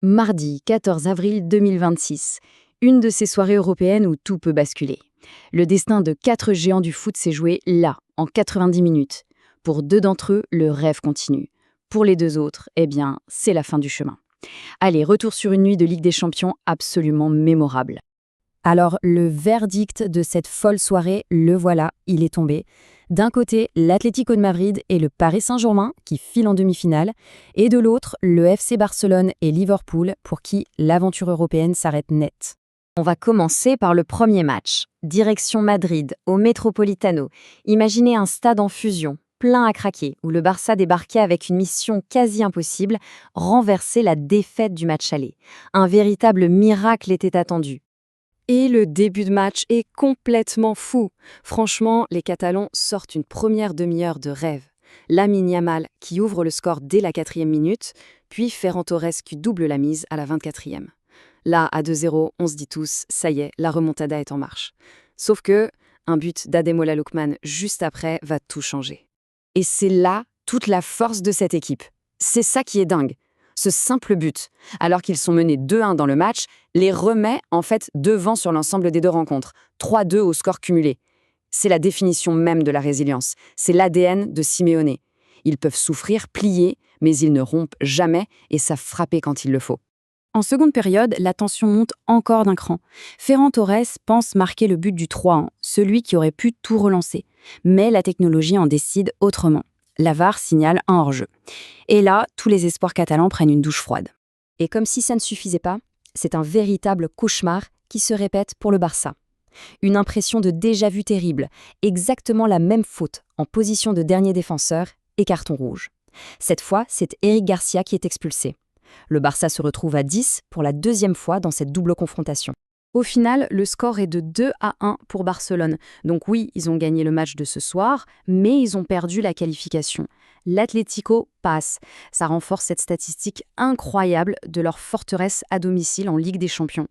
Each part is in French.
Mardi 14 avril 2026, une de ces soirées européennes où tout peut basculer. Le destin de 4 géants du foot s'est joué là, en 90 minutes. Pour 2 d'entre eux, le rêve continue. Pour les 2 autres, eh bien, c'est la fin du chemin. Allez, retour sur une nuit de Ligue des Champions absolument mémorable. Alors, le verdict de cette folle soirée, le voilà, il est tombé. D'un côté, l'Atlético de Madrid et le Paris Saint-Germain qui filent en demi-finale, et de l'autre, le FC Barcelone et Liverpool pour qui l'aventure européenne s'arrête net. On va commencer par le premier match. Direction Madrid, au Metropolitano. Imaginez un stade en fusion, plein à craquer, où le Barça débarquait avec une mission quasi impossible, renverser la défaite du match aller. Un véritable miracle était attendu. Et le début de match est complètement fou. Franchement, les Catalans sortent une première demi-heure de rêve. Lamine Yamal qui ouvre le score dès la 4e minute, puis Ferran Torres qui double la mise à la 24e. Là, à 2-0, on se dit tous, ça y est, la remontada est en marche. Sauf que, un but d'Ademola Lookman juste après va tout changer. Et c'est là toute la force de cette équipe. C'est ça qui est dingue. Ce simple but, alors qu'ils sont menés 2-1 dans le match, les remet en fait devant sur l'ensemble des 2 rencontres, 3-2 au score cumulé. C'est la définition même de la résilience, c'est l'ADN de Simeone. Ils peuvent souffrir, plier, mais ils ne rompent jamais et savent frapper quand il le faut. En seconde période, la tension monte encore d'un cran. Ferran Torres pense marquer le but du 3-1, celui qui aurait pu tout relancer. Mais la technologie en décide autrement. La VAR signale un hors-jeu. Et là, tous les espoirs catalans prennent une douche froide. Et comme si ça ne suffisait pas, c'est un véritable cauchemar qui se répète pour le Barça. Une impression de déjà-vu terrible, exactement la même faute en position de dernier défenseur et carton rouge. Cette fois, c'est Eric Garcia qui est expulsé. Le Barça se retrouve à 10 pour la 2e fois dans cette double confrontation. Au final, le score est de 2-1 pour Barcelone. Donc oui, ils ont gagné le match de ce soir, mais ils ont perdu la qualification. L'Atlético passe. Ça renforce cette statistique incroyable de leur forteresse à domicile en Ligue des Champions.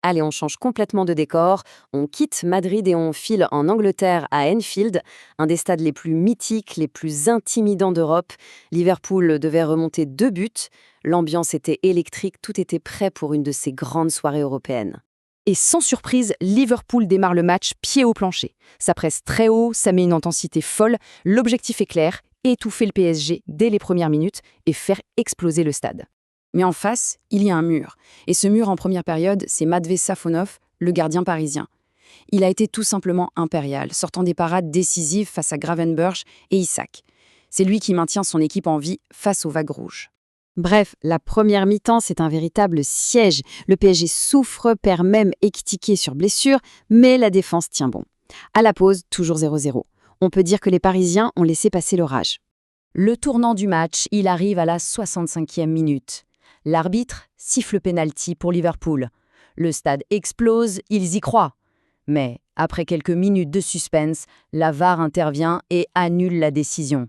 Allez, on change complètement de décor, on quitte Madrid et on file en Angleterre à Anfield, un des stades les plus mythiques, les plus intimidants d'Europe. Liverpool devait remonter 2 buts, l'ambiance était électrique, tout était prêt pour une de ces grandes soirées européennes. Et sans surprise, Liverpool démarre le match pied au plancher. Ça presse très haut, ça met une intensité folle, l'objectif est clair, étouffer le PSG dès les premières minutes et faire exploser le stade. Mais en face, il y a un mur. Et ce mur en première période, c'est Matvey Safonov, le gardien parisien. Il a été tout simplement impérial, sortant des parades décisives face à Gravenberch et Isak. C'est lui qui maintient son équipe en vie face aux vagues rouges. Bref, la première mi-temps, c'est un véritable siège. Le PSG souffre, perd même Ekitike sur blessure, mais la défense tient bon. À la pause, toujours 0-0. On peut dire que les Parisiens ont laissé passer l'orage. Le tournant du match, il arrive à la 65e minute. L'arbitre siffle penalty pour Liverpool. Le stade explose, ils y croient. Mais, après quelques minutes de suspense, la VAR intervient et annule la décision.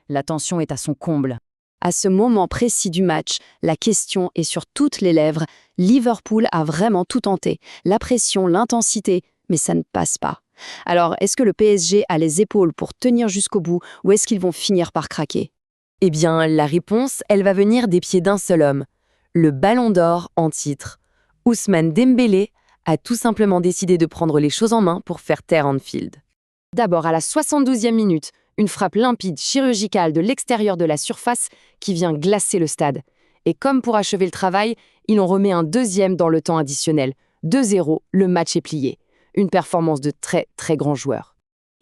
La tension est à son comble. À ce moment précis du match, la question est sur toutes les lèvres. Liverpool a vraiment tout tenté. La pression, l'intensité, mais ça ne passe pas. Alors, est-ce que le PSG a les épaules pour tenir jusqu'au bout ou est-ce qu'ils vont finir par craquer ? Eh bien, la réponse, elle va venir des pieds d'un seul homme. Le Ballon d'Or en titre. Ousmane Dembélé a tout simplement décidé de prendre les choses en main pour faire taire Anfield. D'abord, à la 72e minute, une frappe limpide, chirurgicale de l'extérieur de la surface qui vient glacer le stade. Et comme pour achever le travail, il en remet un deuxième dans le temps additionnel. 2-0, le match est plié. Une performance de très, très grands joueurs.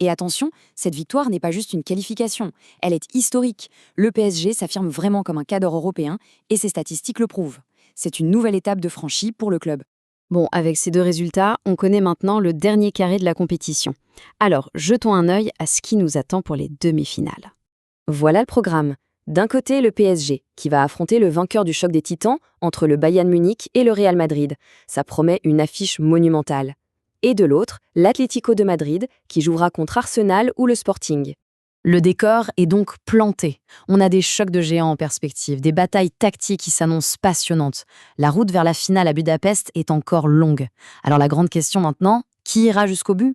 Et attention, cette victoire n'est pas juste une qualification, elle est historique. Le PSG s'affirme vraiment comme un cadre européen et ses statistiques le prouvent. C'est une nouvelle étape de franchie pour le club. Bon, avec ces 2 résultats, on connaît maintenant le dernier carré de la compétition. Alors, jetons un œil à ce qui nous attend pour les demi-finales. Voilà le programme. D'un côté, le PSG, qui va affronter le vainqueur du choc des titans entre le Bayern Munich et le Real Madrid. Ça promet une affiche monumentale. Et de l'autre, l'Atlético de Madrid, qui jouera contre Arsenal ou le Sporting. Le décor est donc planté. On a des chocs de géants en perspective, des batailles tactiques qui s'annoncent passionnantes. La route vers la finale à Budapest est encore longue. Alors la grande question maintenant, qui ira jusqu'au but ?